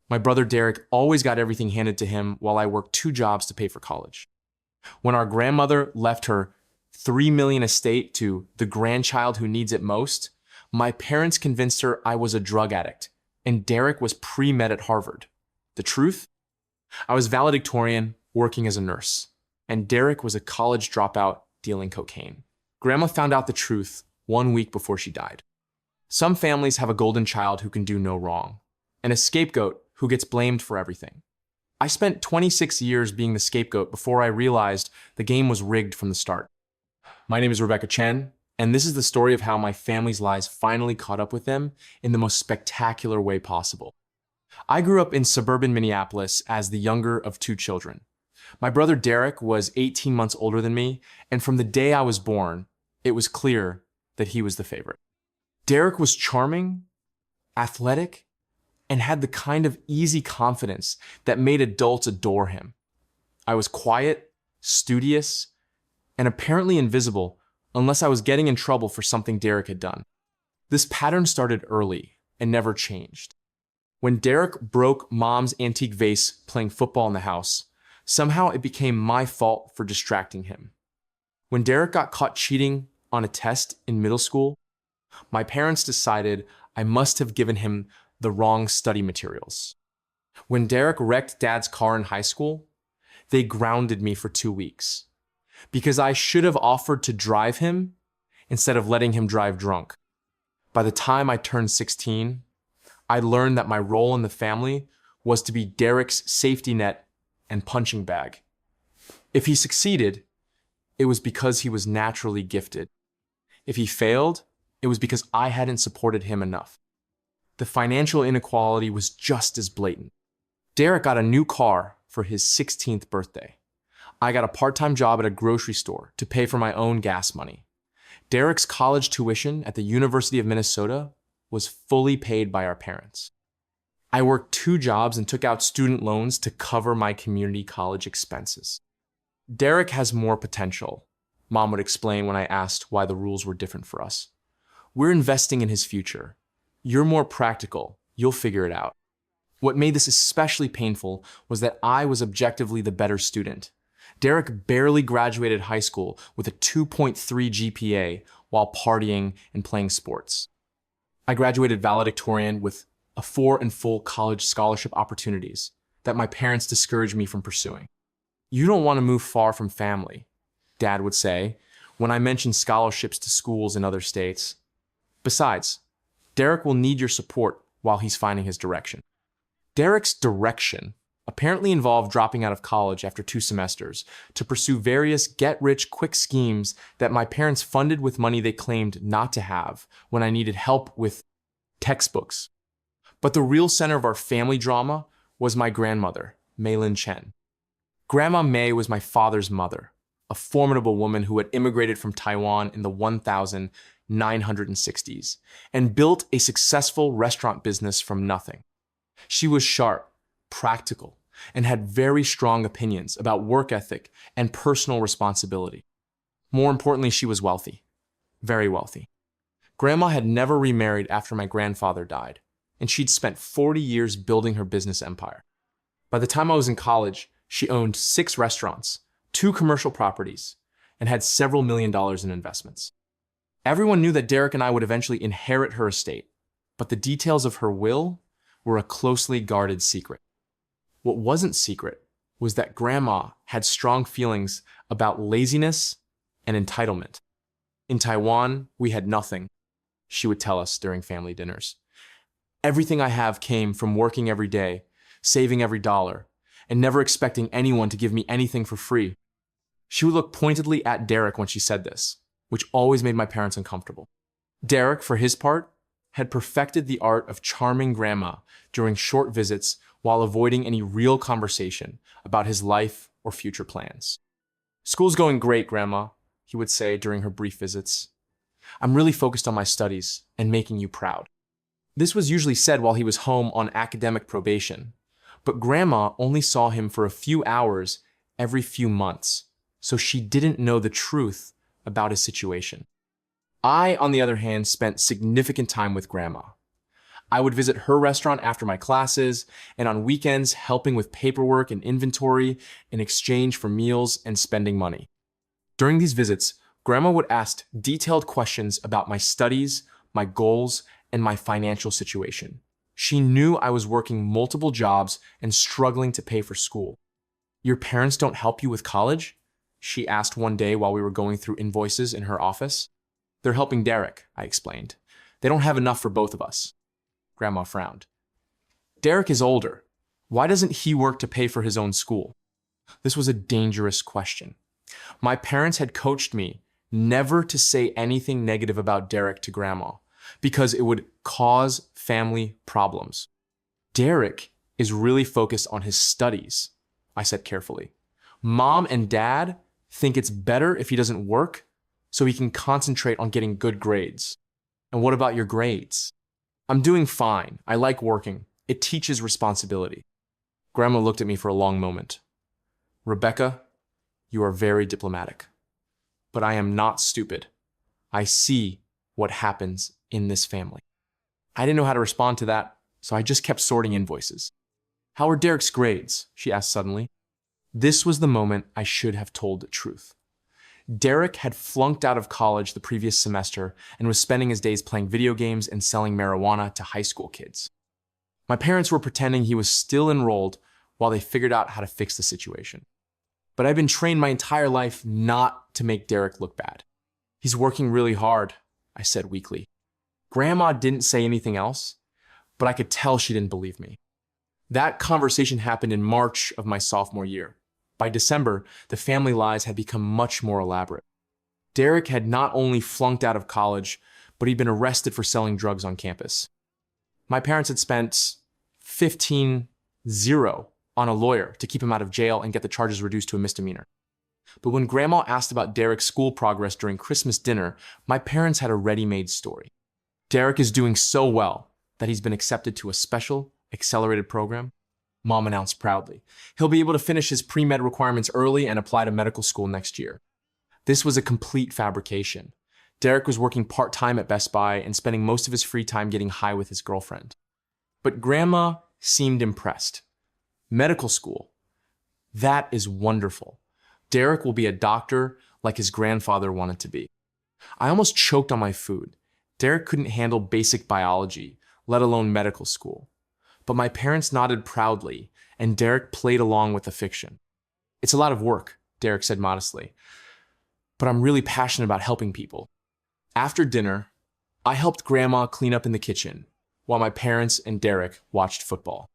My brother Derek always got everything handed to him while I worked 2 jobs to pay for college. When our grandmother left her $3 million estate to the grandchild who needs it most, my parents convinced her I was a drug addict and Derek was pre-med at Harvard. The truth? I was valedictorian working as a nurse, and Derek was a college dropout dealing cocaine. Grandma found out the truth 1 week before she died. Some families have a golden child who can do no wrong, and a scapegoat who gets blamed for everything. I spent 26 years being the scapegoat before I realized the game was rigged from the start. My name is Rebecca Chen, and this is the story of how my family's lies finally caught up with them in the most spectacular way possible. I grew up in suburban Minneapolis as the younger of 2 children. My brother Derek was 18 months older than me, and from the day I was born, it was clear that he was the favorite. Derek was charming, athletic, and had the kind of easy confidence that made adults adore him. I was quiet, studious, and apparently invisible unless I was getting in trouble for something Derek had done. This pattern started early and never changed. When Derek broke Mom's antique vase playing football in the house, somehow it became my fault for distracting him. When Derek got caught cheating on a test in middle school, my parents decided I must have given him the wrong study materials. When Derek wrecked Dad's car in high school, they grounded me for 2 weeks because I should have offered to drive him instead of letting him drive drunk. By the time I turned 16, I learned that my role in the family was to be Derek's safety net and punching bag. If he succeeded, it was because he was naturally gifted. If he failed, it was because I hadn't supported him enough. The financial inequality was just as blatant. Derek got a new car for his 16th birthday. I got a part-time job at a grocery store to pay for my own gas money. Derek's college tuition at the University of Minnesota was fully paid by our parents. I worked 2 jobs and took out student loans to cover my community college expenses. Derek has more potential, Mom would explain when I asked why the rules were different for us. We're investing in his future. You're more practical. You'll figure it out. What made this especially painful was that I was objectively the better student. Derek barely graduated high school with a 2.3 GPA while partying and playing sports. I graduated valedictorian with a 4 and full college scholarship opportunities that my parents discouraged me from pursuing. You don't want to move far from family, Dad would say when I mentioned scholarships to schools in other states. Besides, Derek will need your support while he's finding his direction. Derek's direction apparently involved dropping out of college after 2 semesters to pursue various get-rich-quick schemes that my parents funded with money they claimed not to have when I needed help with textbooks. But the real center of our family drama was my grandmother, Maylin Chen. Grandma May was my father's mother, a formidable woman who had immigrated from Taiwan in the 1960s and built a successful restaurant business from nothing. She was sharp, practical, and had very strong opinions about work ethic and personal responsibility. More importantly, she was wealthy, very wealthy. Grandma had never remarried after my grandfather died, and she'd spent 40 years building her business empire. By the time I was in college, she owned 6 restaurants, 2 commercial properties, and had several $1 million in investments. Everyone knew that Derek and I would eventually inherit her estate, but the details of her will were a closely guarded secret. What wasn't secret was that Grandma had strong feelings about laziness and entitlement. In Taiwan, we had nothing, she would tell us during family dinners. Everything I have came from working every day, saving every dollar, and never expecting anyone to give me anything for free. She would look pointedly at Derek when she said this, which always made my parents uncomfortable. Derek, for his part, had perfected the art of charming Grandma during short visits while avoiding any real conversation about his life or future plans. "School's going great, Grandma," he would say during her brief visits. "I'm really focused on my studies and making you proud." This was usually said while he was home on academic probation, but Grandma only saw him for a few hours every few months, so she didn't know the truth about his situation. I, on the other hand, spent significant time with Grandma. I would visit her restaurant after my classes, and on weekends, helping with paperwork and inventory in exchange for meals and spending money. During these visits, Grandma would ask detailed questions about my studies, my goals, and my financial situation. She knew I was working multiple jobs and struggling to pay for school. "Your parents don't help you with college?" she asked one day while we were going through invoices in her office. "They're helping Derek," I explained. "They don't have enough for both of us." Grandma frowned. "Derek is older. Why doesn't he work to pay for his own school?" This was a dangerous question. My parents had coached me never to say anything negative about Derek to Grandma, because it would cause family problems. "Derek is really focused on his studies," I said carefully. "Mom and Dad think it's better if he doesn't work so he can concentrate on getting good grades." "And what about your grades?" "I'm doing fine. I like working. It teaches responsibility." Grandma looked at me for a long moment. "Rebecca, you are very diplomatic. But I am not stupid. I see what happens in this family." I didn't know how to respond to that, so I just kept sorting invoices. "How are Derek's grades?" she asked suddenly. This was the moment I should have told the truth. Derek had flunked out of college the previous semester and was spending his days playing video games and selling marijuana to high school kids. My parents were pretending he was still enrolled while they figured out how to fix the situation. But I've been trained my entire life not to make Derek look bad. "He's working really hard," I said weakly. Grandma didn't say anything else, but I could tell she didn't believe me. That conversation happened in March of my sophomore year. By December, the family lies had become much more elaborate. Derek had not only flunked out of college, but he'd been arrested for selling drugs on campus. My parents had spent $15,000 on a lawyer to keep him out of jail and get the charges reduced to a misdemeanor. But when Grandma asked about Derek's school progress during Christmas dinner, my parents had a ready-made story. "Derek is doing so well that he's been accepted to a special, accelerated program," Mom announced proudly. "He'll be able to finish his pre-med requirements early and apply to medical school next year." This was a complete fabrication. Derek was working part-time at Best Buy and spending most of his free time getting high with his girlfriend. But Grandma seemed impressed. "Medical school? That is wonderful. Derek will be a doctor like his grandfather wanted to be." I almost choked on my food. Derek couldn't handle basic biology, let alone medical school. But my parents nodded proudly, and Derek played along with the fiction. "It's a lot of work," Derek said modestly, "but I'm really passionate about helping people." After dinner, I helped Grandma clean up in the kitchen, while my parents and Derek watched football.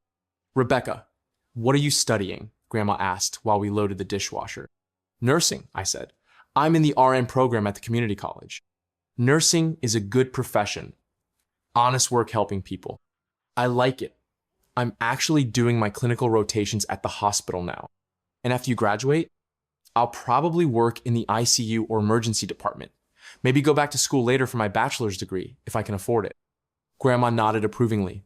"Rebecca, what are you studying?" Grandma asked while we loaded the dishwasher. "Nursing," I said. "I'm in the RN program at the community college." Nursing is a good profession. Honest work helping people. I like it. I'm actually doing my clinical rotations at the hospital now. And after you graduate, I'll probably work in the ICU or emergency department. Maybe go back to school later for my bachelor's degree, if I can afford it. Grandma nodded approvingly.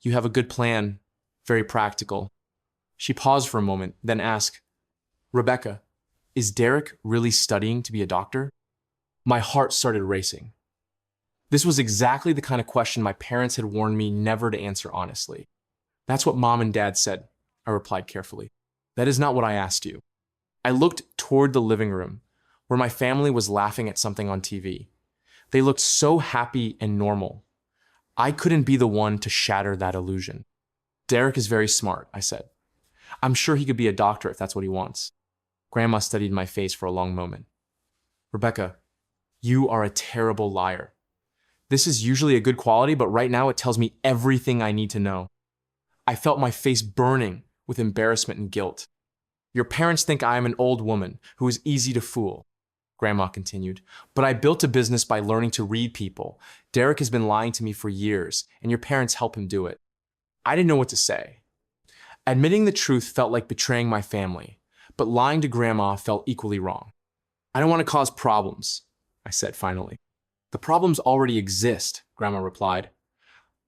"You have a good plan, very practical." She paused for a moment, then asked, "Rebecca, is Derek really studying to be a doctor?" My heart started racing. This was exactly the kind of question my parents had warned me never to answer honestly. "That's what Mom and Dad said," I replied carefully. "That is not what I asked you." I looked toward the living room, where my family was laughing at something on TV. They looked so happy and normal. I couldn't be the one to shatter that illusion. "Derek is very smart," I said. "I'm sure he could be a doctor if that's what he wants." Grandma studied my face for a long moment. "Rebecca, you are a terrible liar. This is usually a good quality, but right now it tells me everything I need to know." I felt my face burning with embarrassment and guilt. "Your parents think I am an old woman who is easy to fool," Grandma continued. "But I built a business by learning to read people. Derek has been lying to me for years, and your parents help him do it." I didn't know what to say. Admitting the truth felt like betraying my family, but lying to Grandma felt equally wrong. "I don't want to cause problems," I said finally. "The problems already exist," Grandma replied.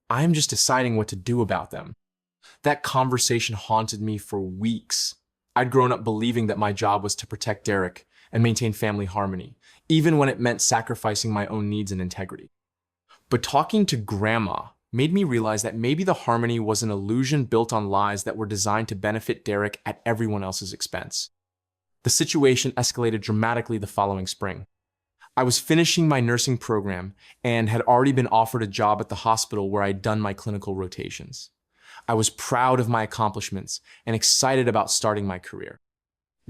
"I am just deciding what to do about them." That conversation haunted me for weeks. I'd grown up believing that my job was to protect Derek and maintain family harmony, even when it meant sacrificing my own needs and integrity. But talking to Grandma made me realize that maybe the harmony was an illusion built on lies that were designed to benefit Derek at everyone else's expense. The situation escalated dramatically the following spring. I was finishing my nursing program and had already been offered a job at the hospital where I'd done my clinical rotations. I was proud of my accomplishments and excited about starting my career.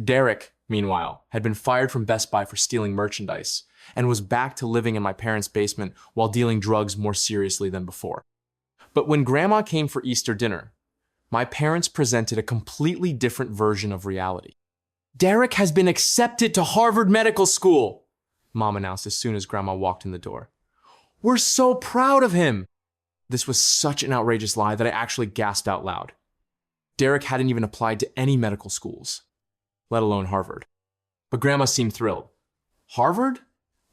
Derek, meanwhile, had been fired from Best Buy for stealing merchandise and was back to living in my parents' basement while dealing drugs more seriously than before. But when Grandma came for Easter dinner, my parents presented a completely different version of reality. "Derek has been accepted to Harvard Medical School," Mom announced as soon as Grandma walked in the door. "We're so proud of him." This was such an outrageous lie that I actually gasped out loud. Derek hadn't even applied to any medical schools, let alone Harvard. But Grandma seemed thrilled. "Harvard?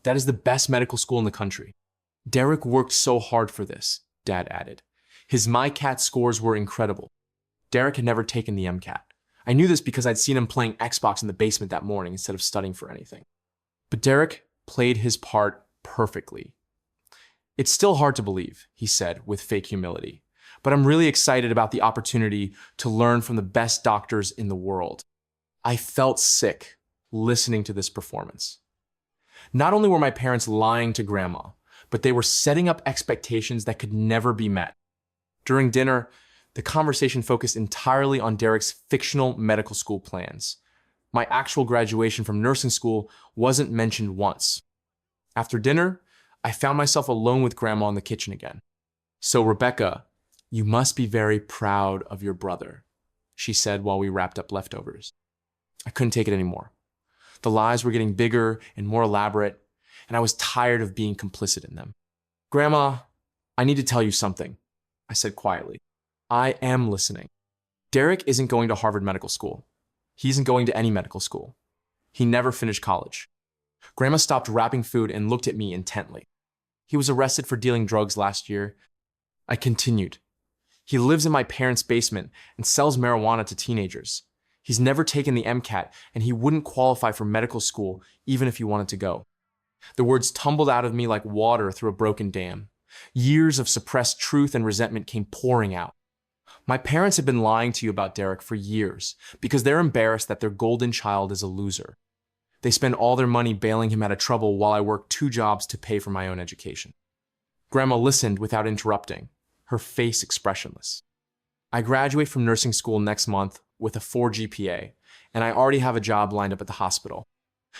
That is the best medical school in the country." "Derek worked so hard for this," Dad added. "His MyCat scores were incredible." Derek had never taken the MCAT. I knew this because I'd seen him playing Xbox in the basement that morning instead of studying for anything. But Derek played his part perfectly. "It's still hard to believe," he said with fake humility, "but I'm really excited about the opportunity to learn from the best doctors in the world." I felt sick listening to this performance. Not only were my parents lying to Grandma, but they were setting up expectations that could never be met. During dinner, the conversation focused entirely on Derek's fictional medical school plans. My actual graduation from nursing school wasn't mentioned once. After dinner, I found myself alone with Grandma in the kitchen again. "So, Rebecca, you must be very proud of your brother," she said while we wrapped up leftovers. I couldn't take it anymore. The lies were getting bigger and more elaborate, and I was tired of being complicit in them. "Grandma, I need to tell you something," I said quietly. "I am listening. Derek isn't going to Harvard Medical School. He isn't going to any medical school. He never finished college." Grandma stopped wrapping food and looked at me intently. "He was arrested for dealing drugs last year." I continued. "He lives in my parents' basement and sells marijuana to teenagers. He's never taken the MCAT, and he wouldn't qualify for medical school even if he wanted to go." The words tumbled out of me like water through a broken dam. Years of suppressed truth and resentment came pouring out. "My parents have been lying to you about Derek for years because they're embarrassed that their golden child is a loser. They spend all their money bailing him out of trouble while I work 2 jobs to pay for my own education." Grandma listened without interrupting, her face expressionless. "I graduate from nursing school next month with a 4 GPA, and I already have a job lined up at the hospital.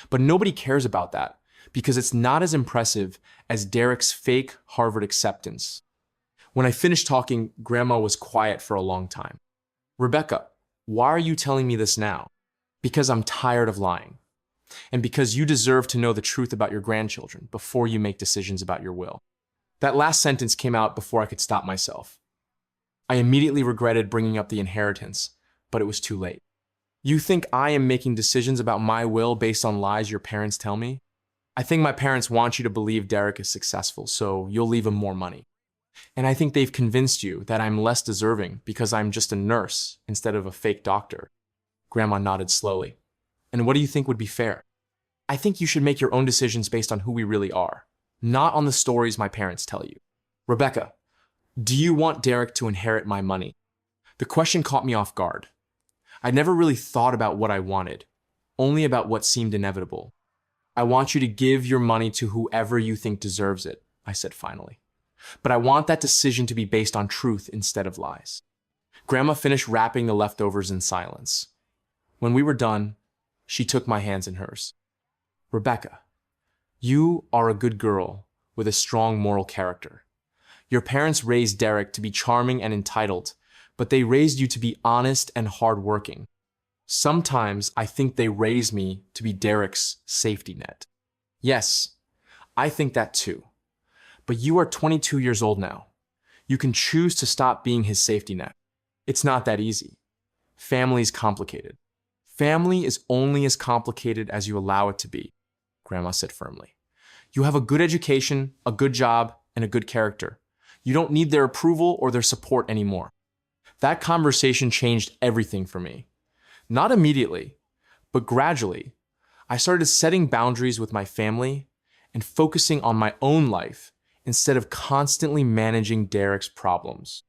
But nobody cares about that because it's not as impressive as Derek's fake Harvard acceptance." When I finished talking, Grandma was quiet for a long time. "Rebecca, why are you telling me this now?" "Because I'm tired of lying. And because you deserve to know the truth about your grandchildren before you make decisions about your will." That last sentence came out before I could stop myself. I immediately regretted bringing up the inheritance, but it was too late. "You think I am making decisions about my will based on lies your parents tell me? I think my parents want you to believe Derek is successful, so you'll leave him more money. And I think they've convinced you that I'm less deserving because I'm just a nurse instead of a fake doctor." Grandma nodded slowly. "And what do you think would be fair?" "I think you should make your own decisions based on who we really are, not on the stories my parents tell you." "Rebecca, do you want Derek to inherit my money?" The question caught me off guard. I'd never really thought about what I wanted, only about what seemed inevitable. "I want you to give your money to whoever you think deserves it," I said finally. "But I want that decision to be based on truth instead of lies." Grandma finished wrapping the leftovers in silence. When we were done, she took my hands in hers. "Rebecca, you are a good girl with a strong moral character. Your parents raised Derek to be charming and entitled, but they raised you to be honest and hardworking. Sometimes I think they raised me to be Derek's safety net." "Yes, I think that too. But you are 22 years old now. You can choose to stop being his safety net. It's not that easy. Family's complicated." "Family is only as complicated as you allow it to be," Grandma said firmly. "You have a good education, a good job, and a good character. You don't need their approval or their support anymore." That conversation changed everything for me. Not immediately, but gradually, I started setting boundaries with my family and focusing on my own life instead of constantly managing Derek's problems.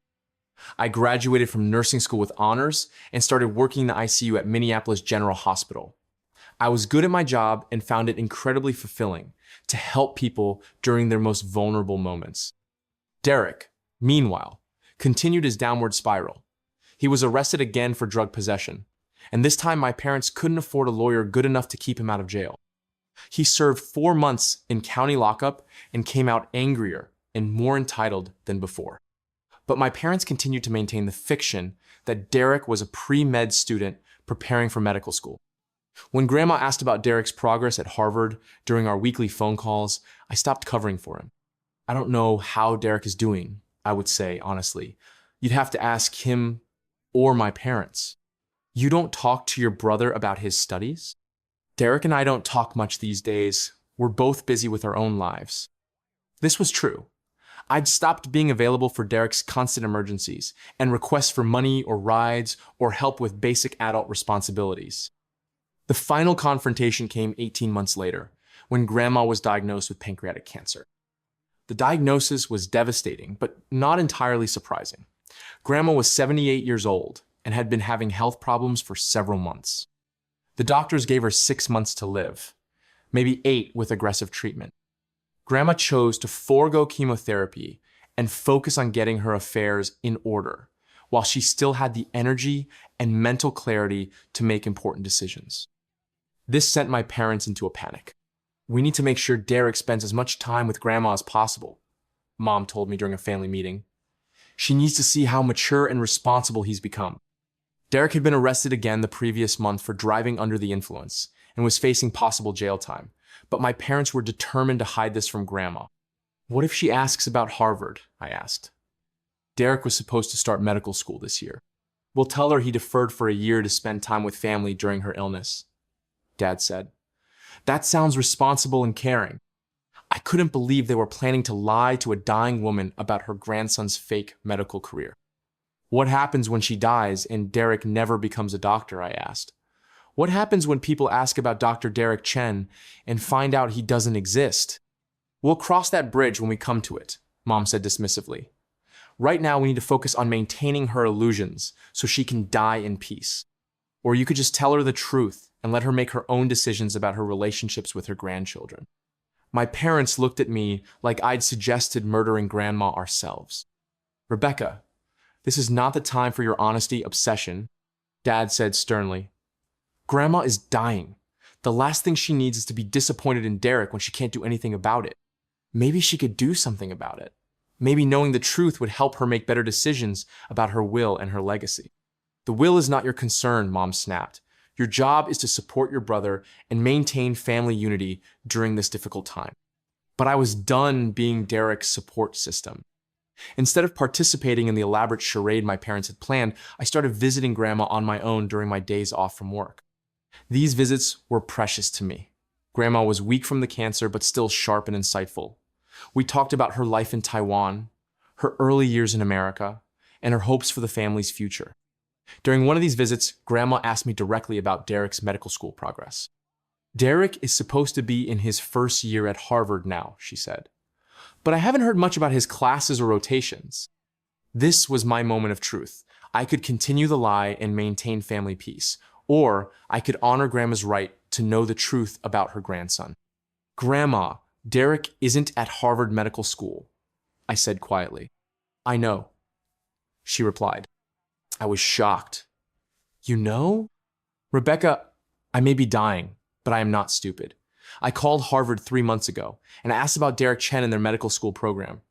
I graduated from nursing school with honors and started working in the ICU at Minneapolis General Hospital. I was good at my job and found it incredibly fulfilling to help people during their most vulnerable moments. Derek, meanwhile, continued his downward spiral. He was arrested again for drug possession, and this time my parents couldn't afford a lawyer good enough to keep him out of jail. He served 4 months in county lockup and came out angrier and more entitled than before. But my parents continued to maintain the fiction that Derek was a pre-med student preparing for medical school. When Grandma asked about Derek's progress at Harvard during our weekly phone calls, I stopped covering for him. I don't know how Derek is doing, I would say, honestly. You'd have to ask him or my parents. You don't talk to your brother about his studies? Derek and I don't talk much these days. We're both busy with our own lives. This was true. I'd stopped being available for Derek's constant emergencies and requests for money or rides or help with basic adult responsibilities. The final confrontation came 18 months later, when Grandma was diagnosed with pancreatic cancer. The diagnosis was devastating, but not entirely surprising. Grandma was 78 years old and had been having health problems for several months. The doctors gave her 6 months to live, maybe 8 with aggressive treatment. Grandma chose to forego chemotherapy and focus on getting her affairs in order, while she still had the energy and mental clarity to make important decisions. This sent my parents into a panic. We need to make sure Derek spends as much time with Grandma as possible, Mom told me during a family meeting. She needs to see how mature and responsible he's become. Derek had been arrested again the previous month for driving under the influence and was facing possible jail time, but my parents were determined to hide this from Grandma. What if she asks about Harvard? I asked. Derek was supposed to start medical school this year. We'll tell her he deferred for a year to spend time with family during her illness, Dad said. That sounds responsible and caring. I couldn't believe they were planning to lie to a dying woman about her grandson's fake medical career. What happens when she dies and Derek never becomes a doctor? I asked. What happens when people ask about Dr. Derek Chen and find out he doesn't exist? We'll cross that bridge when we come to it, Mom said dismissively. Right now we need to focus on maintaining her illusions so she can die in peace. Or you could just tell her the truth and let her make her own decisions about her relationships with her grandchildren. My parents looked at me like I'd suggested murdering Grandma ourselves. Rebecca, this is not the time for your honesty obsession, Dad said sternly. Grandma is dying. The last thing she needs is to be disappointed in Derek when she can't do anything about it. Maybe she could do something about it. Maybe knowing the truth would help her make better decisions about her will and her legacy. The will is not your concern, Mom snapped. Your job is to support your brother and maintain family unity during this difficult time. But I was done being Derek's support system. Instead of participating in the elaborate charade my parents had planned, I started visiting Grandma on my own during my days off from work. These visits were precious to me. Grandma was weak from the cancer, but still sharp and insightful. We talked about her life in Taiwan, her early years in America, and her hopes for the family's future. During one of these visits, Grandma asked me directly about Derek's medical school progress. Derek is supposed to be in his first year at Harvard now, she said. But I haven't heard much about his classes or rotations. This was my moment of truth. I could continue the lie and maintain family peace, or I could honor Grandma's right to know the truth about her grandson. Grandma, Derek isn't at Harvard Medical School, I said quietly. I know, she replied. I was shocked. You know? Rebecca, I may be dying, but I am not stupid. I called Harvard 3 months ago and asked about Derek Chen and their medical school program.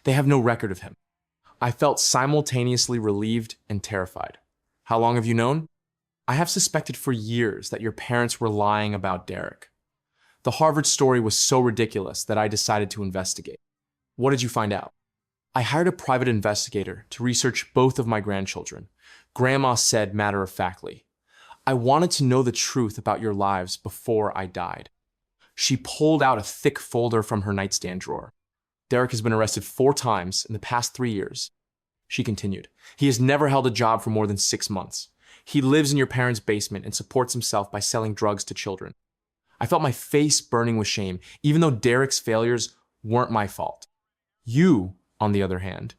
They have no record of him. I felt simultaneously relieved and terrified. How long have you known? I have suspected for years that your parents were lying about Derek. The Harvard story was so ridiculous that I decided to investigate. What did you find out? I hired a private investigator to research both of my grandchildren. Grandma said matter-of-factly, I wanted to know the truth about your lives before I died. She pulled out a thick folder from her nightstand drawer. Derek has been arrested 4 times in the past 3 years. She continued, he has never held a job for more than 6 months. He lives in your parents' basement and supports himself by selling drugs to children. I felt my face burning with shame, even though Derek's failures weren't my fault. You, on the other hand,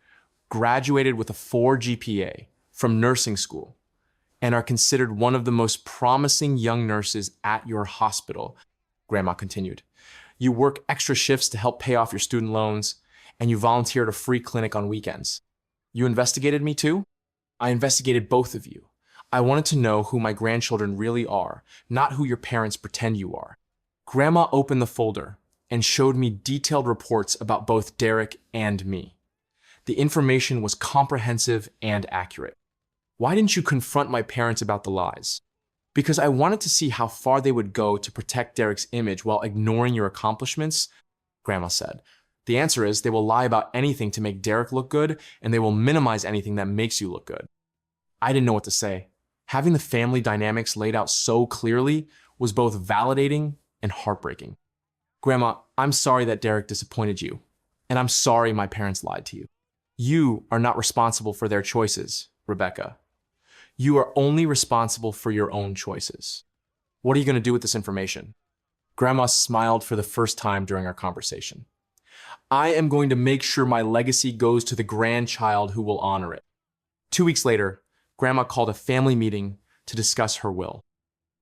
graduated with a 4 GPA from nursing school and are considered one of the most promising young nurses at your hospital, Grandma continued. You work extra shifts to help pay off your student loans, and you volunteer at a free clinic on weekends. You investigated me too? I investigated both of you. I wanted to know who my grandchildren really are, not who your parents pretend you are. Grandma opened the folder and showed me detailed reports about both Derek and me. The information was comprehensive and accurate. Why didn't you confront my parents about the lies? Because I wanted to see how far they would go to protect Derek's image while ignoring your accomplishments, Grandma said. The answer is they will lie about anything to make Derek look good, and they will minimize anything that makes you look good. I didn't know what to say. Having the family dynamics laid out so clearly was both validating and heartbreaking. Grandma, I'm sorry that Derek disappointed you, and I'm sorry my parents lied to you. You are not responsible for their choices, Rebecca. You are only responsible for your own choices. What are you going to do with this information? Grandma smiled for the first time during our conversation. I am going to make sure my legacy goes to the grandchild who will honor it. 2 weeks later, Grandma called a family meeting to discuss her will.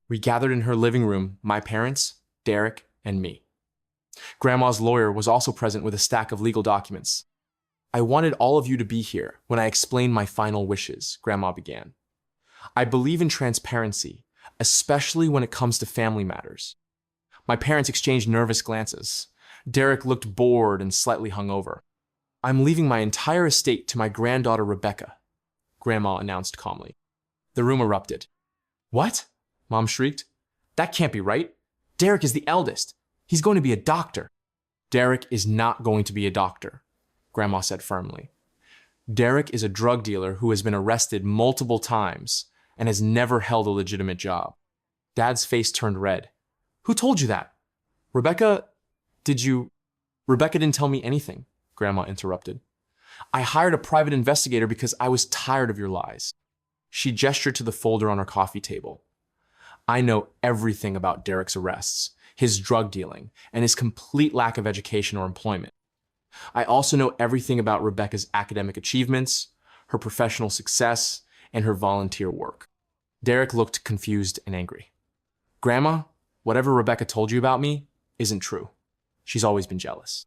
We gathered in her living room, my parents, Derek, and me. Grandma's lawyer was also present with a stack of legal documents. I wanted all of you to be here when I explained my final wishes, Grandma began. I believe in transparency, especially when it comes to family matters. My parents exchanged nervous glances. Derek looked bored and slightly hungover. I'm leaving my entire estate to my granddaughter Rebecca, Grandma announced calmly. The room erupted. What? Mom shrieked. That can't be right. Derek is the eldest. He's going to be a doctor. Derek is not going to be a doctor, Grandma said firmly. Derek is a drug dealer who has been arrested multiple times and has never held a legitimate job. Dad's face turned red. Who told you that? Rebecca didn't tell me anything, Grandma interrupted. I hired a private investigator because I was tired of your lies. She gestured to the folder on her coffee table. I know everything about Derek's arrests, his drug dealing, and his complete lack of education or employment. I also know everything about Rebecca's academic achievements, her professional success, and her volunteer work. Derek looked confused and angry. Grandma, whatever Rebecca told you about me isn't true. She's always been jealous.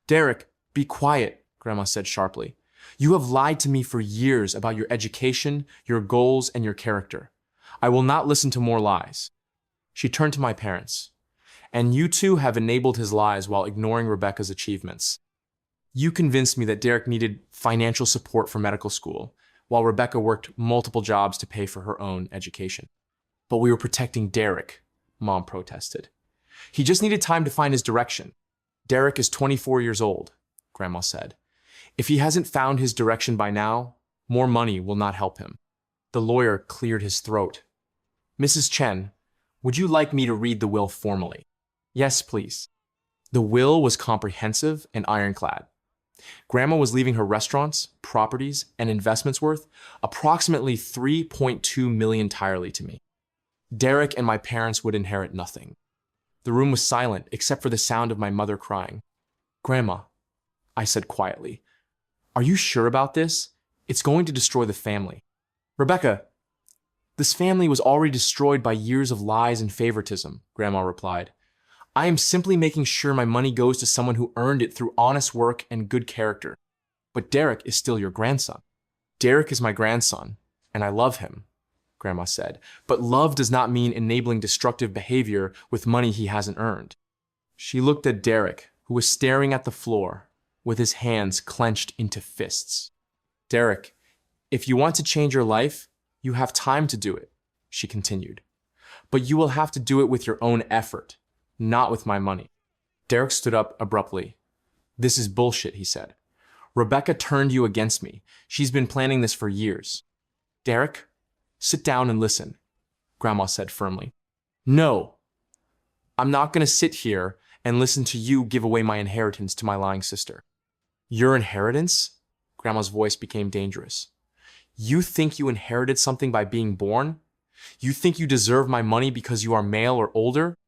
Derek, be quiet, Grandma said sharply. You have lied to me for years about your education, your goals, and your character. I will not listen to more lies. She turned to my parents. And you too have enabled his lies while ignoring Rebecca's achievements. You convinced me that Derek needed financial support for medical school, while Rebecca worked multiple jobs to pay for her own education. But we were protecting Derek, Mom protested. He just needed time to find his direction. Derek is 24 years old, Grandma said. If he hasn't found his direction by now, more money will not help him. The lawyer cleared his throat. Mrs. Chen, would you like me to read the will formally? Yes, please. The will was comprehensive and ironclad. Grandma was leaving her restaurants, properties, and investments worth approximately 3.2 million entirely to me. Derek and my parents would inherit nothing. The room was silent except for the sound of my mother crying. Grandma, I said quietly, are you sure about this? It's going to destroy the family. Rebecca, this family was already destroyed by years of lies and favoritism, Grandma replied. I am simply making sure my money goes to someone who earned it through honest work and good character. But Derek is still your grandson. Derek is my grandson, and I love him, Grandma said. But love does not mean enabling destructive behavior with money he hasn't earned. She looked at Derek, who was staring at the floor with his hands clenched into fists. Derek, if you want to change your life, you have time to do it, she continued. But you will have to do it with your own effort, not with my money. Derek stood up abruptly. This is bullshit, he said. Rebecca turned you against me. She's been planning this for years. Derek, sit down and listen, Grandma said firmly. No, I'm not going to sit here and listen to you give away my inheritance to my lying sister. Your inheritance? Grandma's voice became dangerous. You think you inherited something by being born? You think you deserve my money because you are male or older?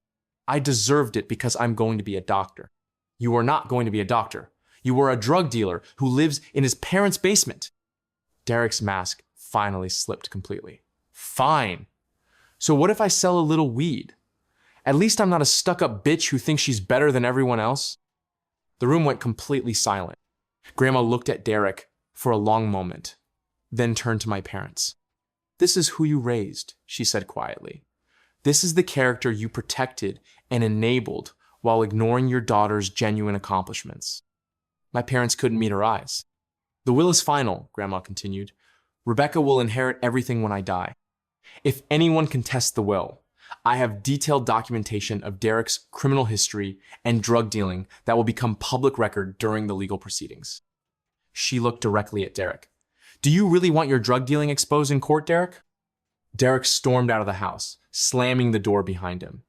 I deserved it because I'm going to be a doctor. You are not going to be a doctor. You are a drug dealer who lives in his parents' basement. Derek's mask finally slipped completely. Fine. So what if I sell a little weed? At least I'm not a stuck-up bitch who thinks she's better than everyone else. The room went completely silent. Grandma looked at Derek for a long moment, then turned to my parents. "This is who you raised," she said quietly. "This is the character you protected and enabled while ignoring your daughter's genuine accomplishments." My parents couldn't meet her eyes. "The will is final," Grandma continued. "Rebecca will inherit everything when I die. If anyone contests the will, I have detailed documentation of Derek's criminal history and drug dealing that will become public record during the legal proceedings." She looked directly at Derek. "Do you really want your drug dealing exposed in court, Derek?" Derek stormed out of the house, slamming the door behind him.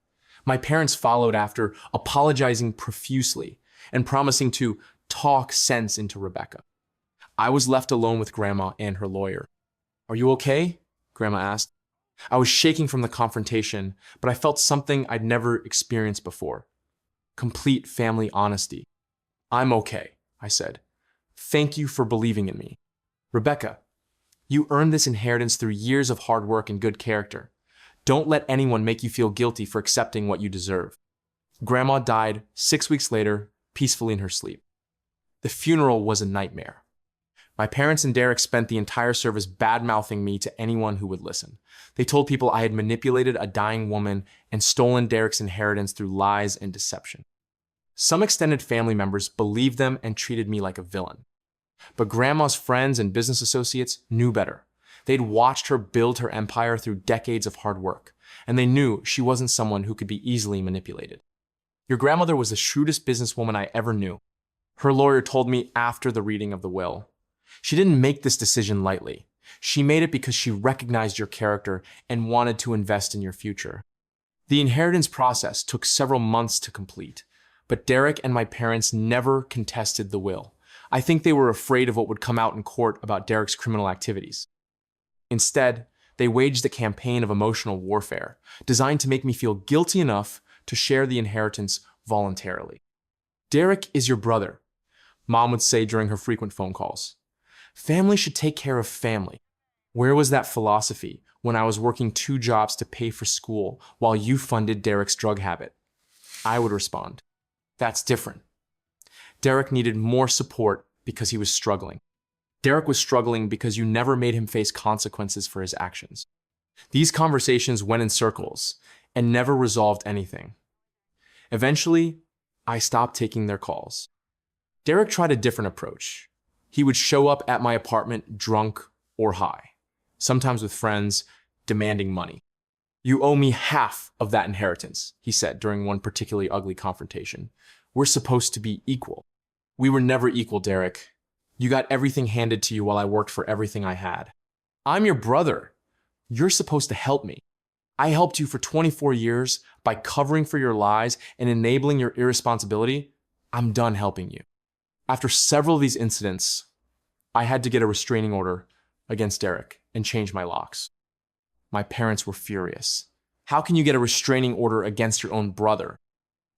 My parents followed after, apologizing profusely and promising to talk sense into Rebecca. I was left alone with Grandma and her lawyer. "Are you okay?" Grandma asked. I was shaking from the confrontation, but I felt something I'd never experienced before. Complete family honesty. "I'm okay," I said. "Thank you for believing in me. Rebecca, you earned this inheritance through years of hard work and good character. Don't let anyone make you feel guilty for accepting what you deserve." Grandma died 6 weeks later, peacefully in her sleep. The funeral was a nightmare. My parents and Derek spent the entire service bad-mouthing me to anyone who would listen. They told people I had manipulated a dying woman and stolen Derek's inheritance through lies and deception. Some extended family members believed them and treated me like a villain. But Grandma's friends and business associates knew better. They'd watched her build her empire through decades of hard work, and they knew she wasn't someone who could be easily manipulated. "Your grandmother was the shrewdest businesswoman I ever knew," her lawyer told me after the reading of the will. "She didn't make this decision lightly. She made it because she recognized your character and wanted to invest in your future." The inheritance process took several months to complete, but Derek and my parents never contested the will. I think they were afraid of what would come out in court about Derek's criminal activities. Instead, they waged a campaign of emotional warfare, designed to make me feel guilty enough to share the inheritance voluntarily. "Derek is your brother," Mom would say during her frequent phone calls. "Family should take care of family. Where was that philosophy when I was working 2 jobs to pay for school while you funded Derek's drug habit?" I would respond, "That's different. Derek needed more support because he was struggling. Derek was struggling because you never made him face consequences for his actions." These conversations went in circles and never resolved anything. Eventually, I stopped taking their calls. Derek tried a different approach. He would show up at my apartment drunk or high, sometimes with friends, demanding money. "You owe me half of that inheritance," he said during one particularly ugly confrontation. "We're supposed to be equal." "We were never equal, Derek. You got everything handed to you while I worked for everything I had. I'm your brother. You're supposed to help me. I helped you for 24 years by covering for your lies and enabling your irresponsibility. I'm done helping you." After several of these incidents, I had to get a restraining order against Derek and change my locks. My parents were furious. "How can you get a restraining order against your own brother?"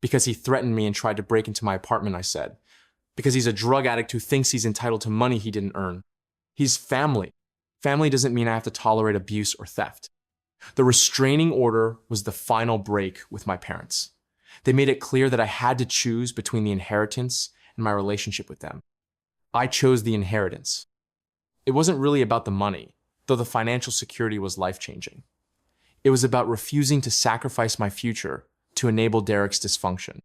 "Because he threatened me and tried to break into my apartment," I said. "Because he's a drug addict who thinks he's entitled to money he didn't earn. He's family. Family doesn't mean I have to tolerate abuse or theft." The restraining order was the final break with my parents. They made it clear that I had to choose between the inheritance and my relationship with them. I chose the inheritance. It wasn't really about the money, though the financial security was life-changing. It was about refusing to sacrifice my future to enable Derek's dysfunction.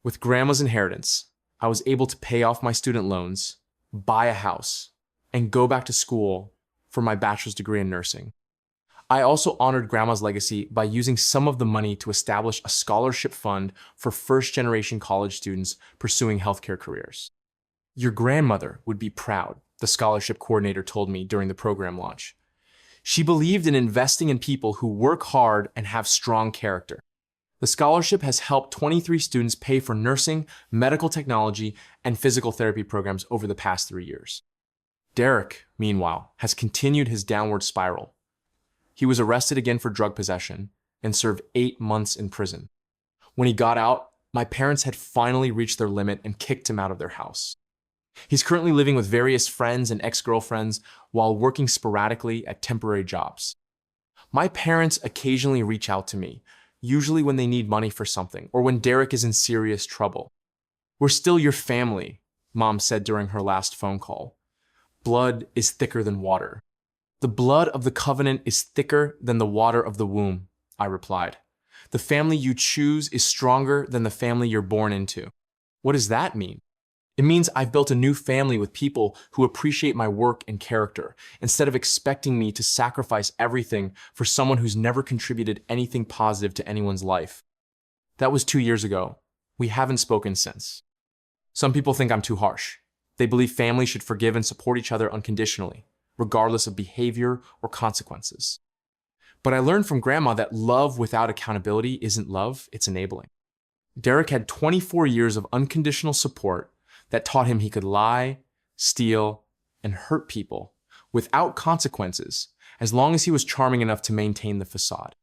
With Grandma's inheritance, I was able to pay off my student loans, buy a house, and go back to school for my bachelor's degree in nursing. I also honored Grandma's legacy by using some of the money to establish a scholarship fund for first-generation college students pursuing healthcare careers. "Your grandmother would be proud," the scholarship coordinator told me during the program launch. "She believed in investing in people who work hard and have strong character." The scholarship has helped 23 students pay for nursing, medical technology, and physical therapy programs over the past 3 years. Derek, meanwhile, has continued his downward spiral. He was arrested again for drug possession and served 8 months in prison. When he got out, my parents had finally reached their limit and kicked him out of their house. He's currently living with various friends and ex-girlfriends while working sporadically at temporary jobs. My parents occasionally reach out to me, usually when they need money for something or when Derek is in serious trouble. "We're still your family," Mom said during her last phone call. "Blood is thicker than water." "The blood of the covenant is thicker than the water of the womb," I replied. "The family you choose is stronger than the family you're born into." What does that mean? It means I've built a new family with people who appreciate my work and character, instead of expecting me to sacrifice everything for someone who's never contributed anything positive to anyone's life. That was 2 years ago. We haven't spoken since. Some people think I'm too harsh. They believe families should forgive and support each other unconditionally, regardless of behavior or consequences. But I learned from Grandma that love without accountability isn't love, it's enabling. Derek had 24 years of unconditional support that taught him he could lie, steal, and hurt people without consequences, as long as he was charming enough to maintain the facade.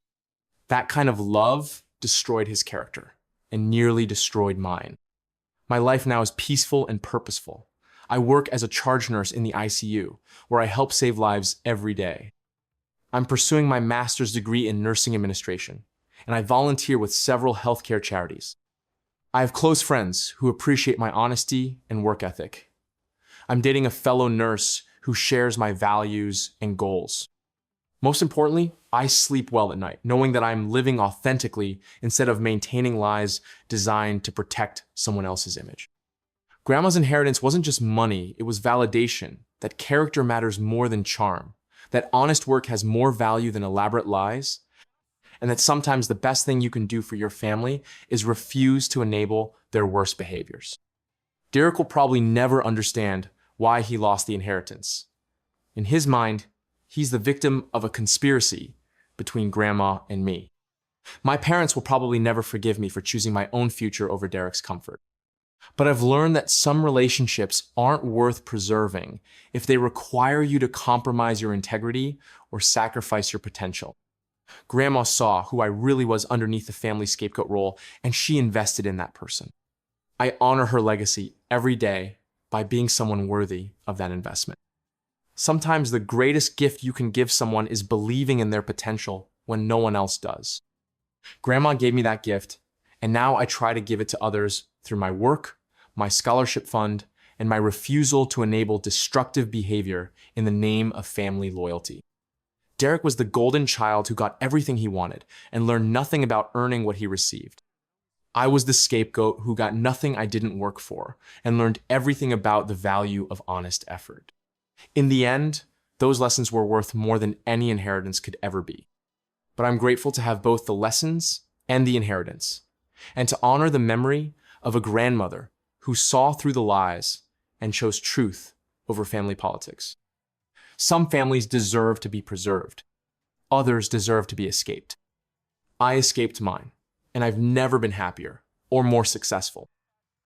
That kind of love destroyed his character and nearly destroyed mine. My life now is peaceful and purposeful. I work as a charge nurse in the ICU, where I help save lives every day. I'm pursuing my master's degree in nursing administration, and I volunteer with several healthcare charities. I have close friends who appreciate my honesty and work ethic. I'm dating a fellow nurse who shares my values and goals. Most importantly, I sleep well at night, knowing that I'm living authentically instead of maintaining lies designed to protect someone else's image. Grandma's inheritance wasn't just money, it was validation that character matters more than charm, that honest work has more value than elaborate lies, and that sometimes the best thing you can do for your family is refuse to enable their worst behaviors. Derek will probably never understand why he lost the inheritance. In his mind, he's the victim of a conspiracy between Grandma and me. My parents will probably never forgive me for choosing my own future over Derek's comfort. But I've learned that some relationships aren't worth preserving if they require you to compromise your integrity or sacrifice your potential. Grandma saw who I really was underneath the family scapegoat role, and she invested in that person. I honor her legacy every day by being someone worthy of that investment. Sometimes the greatest gift you can give someone is believing in their potential when no one else does. Grandma gave me that gift, and now I try to give it to others through my work, my scholarship fund, and my refusal to enable destructive behavior in the name of family loyalty. Derek was the golden child who got everything he wanted and learned nothing about earning what he received. I was the scapegoat who got nothing I didn't work for and learned everything about the value of honest effort. In the end, those lessons were worth more than any inheritance could ever be. But I'm grateful to have both the lessons and the inheritance, and to honor the memory of a grandmother who saw through the lies and chose truth over family politics. Some families deserve to be preserved. Others deserve to be escaped. I escaped mine, and I've never been happier or more successful.